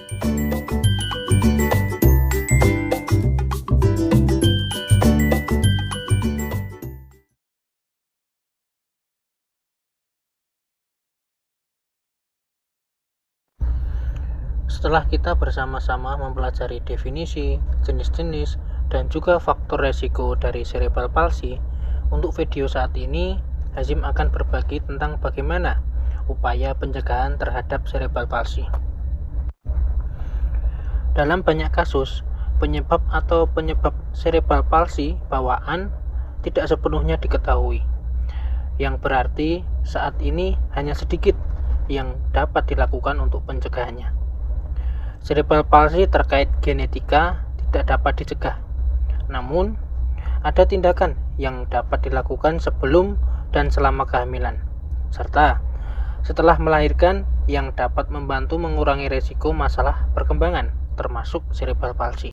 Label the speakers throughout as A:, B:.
A: Setelah kita bersama-sama mempelajari definisi, jenis-jenis, dan juga faktor resiko dari cerebral palsy, untuk video saat ini, Hazim akan berbagi tentang bagaimana upaya pencegahan terhadap cerebral palsy. Dalam banyak kasus, penyebab cerebral palsy bawaan tidak sepenuhnya diketahui, yang berarti saat ini hanya sedikit yang dapat dilakukan untuk pencegahannya. Cerebral palsy terkait genetika tidak dapat dicegah, namun ada tindakan yang dapat dilakukan sebelum dan selama kehamilan, serta setelah melahirkan yang dapat membantu mengurangi risiko masalah perkembangan, termasuk cerebral palsy.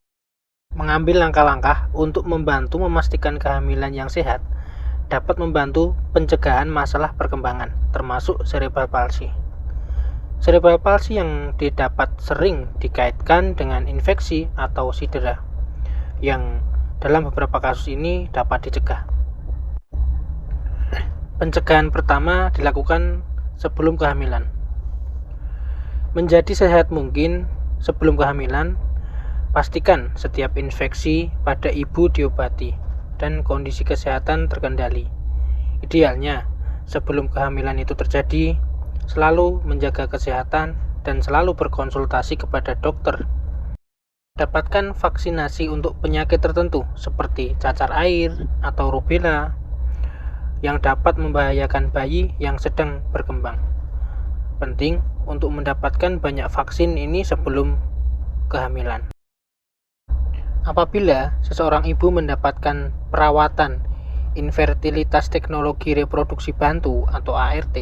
A: Mengambil langkah-langkah untuk membantu memastikan kehamilan yang sehat dapat membantu pencegahan masalah perkembangan, termasuk cerebral palsy. Cerebral palsy yang didapat sering dikaitkan dengan infeksi atau cedera, yang dalam beberapa kasus ini dapat dicegah. Pencegahan pertama dilakukan sebelum kehamilan. Menjadi sehat mungkin sebelum kehamilan, pastikan setiap infeksi pada ibu diobati dan kondisi kesehatan terkendali. Idealnya, sebelum kehamilan itu terjadi, selalu menjaga kesehatan dan selalu berkonsultasi kepada dokter. Dapatkan vaksinasi untuk penyakit tertentu seperti cacar air atau rubella yang dapat membahayakan bayi yang sedang berkembang. Penting untuk mendapatkan banyak vaksin ini sebelum kehamilan. Apabila seseorang ibu mendapatkan perawatan infertilitas teknologi reproduksi bantu atau ART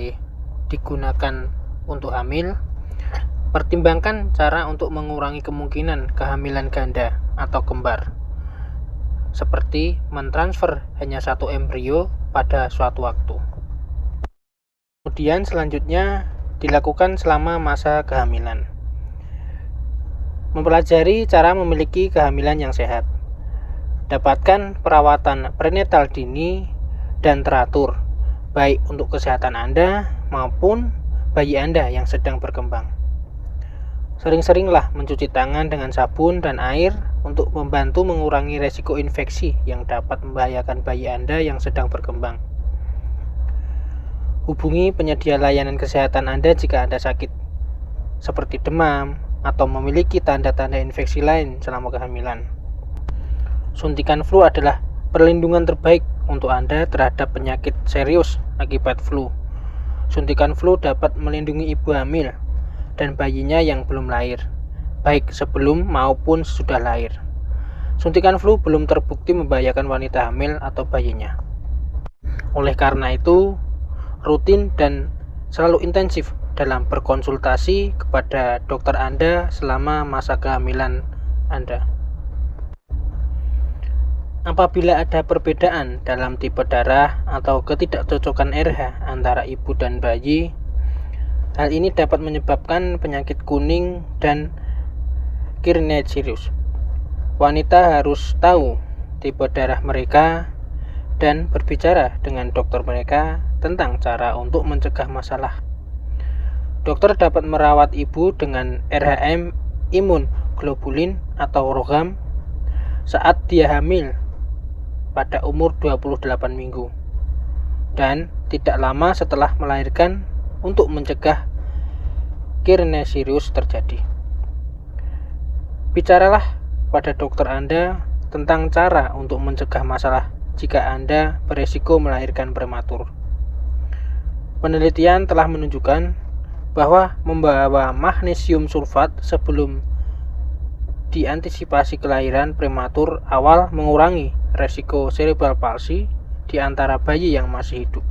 A: digunakan untuk hamil, pertimbangkan cara untuk mengurangi kemungkinan kehamilan ganda atau kembar, seperti mentransfer hanya satu embrio pada suatu waktu. Kemudian selanjutnya dilakukan selama masa kehamilan. Mempelajari cara memiliki kehamilan yang sehat. Dapatkan perawatan prenatal dini dan teratur, baik untuk kesehatan Anda maupun bayi Anda yang sedang berkembang. Sering-seringlah mencuci tangan dengan sabun dan air untuk membantu mengurangi resiko infeksi yang dapat membahayakan bayi Anda yang sedang berkembang. Hubungi penyedia layanan kesehatan Anda jika Anda sakit, seperti demam atau memiliki tanda-tanda infeksi lain selama kehamilan. Suntikan flu adalah perlindungan terbaik untuk Anda terhadap penyakit serius akibat flu. Suntikan flu dapat melindungi ibu hamil dan bayinya yang belum lahir, baik sebelum maupun sesudah lahir. Suntikan flu belum terbukti membahayakan wanita hamil atau bayinya. Oleh karena itu, rutin dan selalu intensif dalam berkonsultasi kepada dokter Anda selama masa kehamilan Anda. Apabila ada perbedaan dalam tipe darah atau ketidakcocokan RH antara ibu dan bayi, hal ini dapat menyebabkan penyakit kuning dan Kearney Cirrhosis. Wanita harus tahu tipe darah mereka dan berbicara dengan dokter mereka tentang cara untuk mencegah masalah. Dokter dapat merawat ibu dengan RHM imun globulin atau ROGAM saat dia hamil pada umur 28 minggu dan tidak lama setelah melahirkan untuk mencegah Kearney Cirrhosis terjadi. Bicaralah pada dokter Anda tentang cara untuk mencegah masalah jika Anda beresiko melahirkan prematur. Penelitian telah menunjukkan bahwa membawa magnesium sulfat sebelum diantisipasi kelahiran prematur awal mengurangi resiko cerebral palsy di antara bayi yang masih hidup.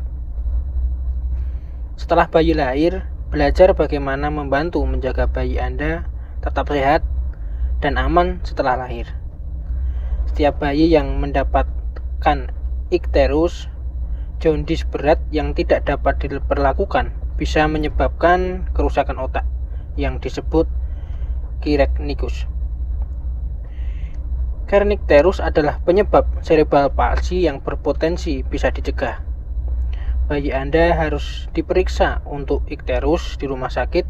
A: Setelah bayi lahir, belajar bagaimana membantu menjaga bayi Anda tetap sehat dan aman setelah lahir. Setiap bayi yang mendapatkan ikterus, jaundice berat yang tidak dapat diperlakukan bisa menyebabkan kerusakan otak yang disebut Kernicterus. Kernicterus adalah penyebab cerebral palsy yang berpotensi bisa dicegah. Bayi Anda harus diperiksa untuk ikterus di rumah sakit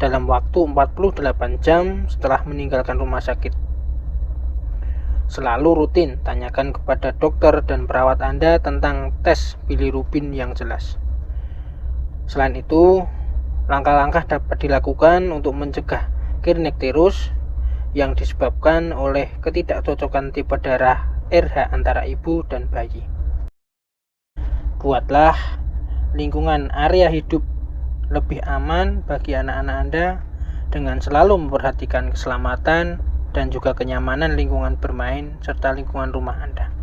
A: dalam waktu 48 jam setelah meninggalkan rumah sakit. Selalu rutin tanyakan kepada dokter dan perawat Anda tentang tes bilirubin yang jelas. Selain itu, langkah-langkah dapat dilakukan untuk mencegah kernicterus yang disebabkan oleh ketidakcocokan tipe darah RH antara ibu dan bayi. Buatlah lingkungan area hidup lebih aman bagi anak-anak Anda dengan selalu memperhatikan keselamatan dan juga kenyamanan lingkungan bermain serta lingkungan rumah Anda.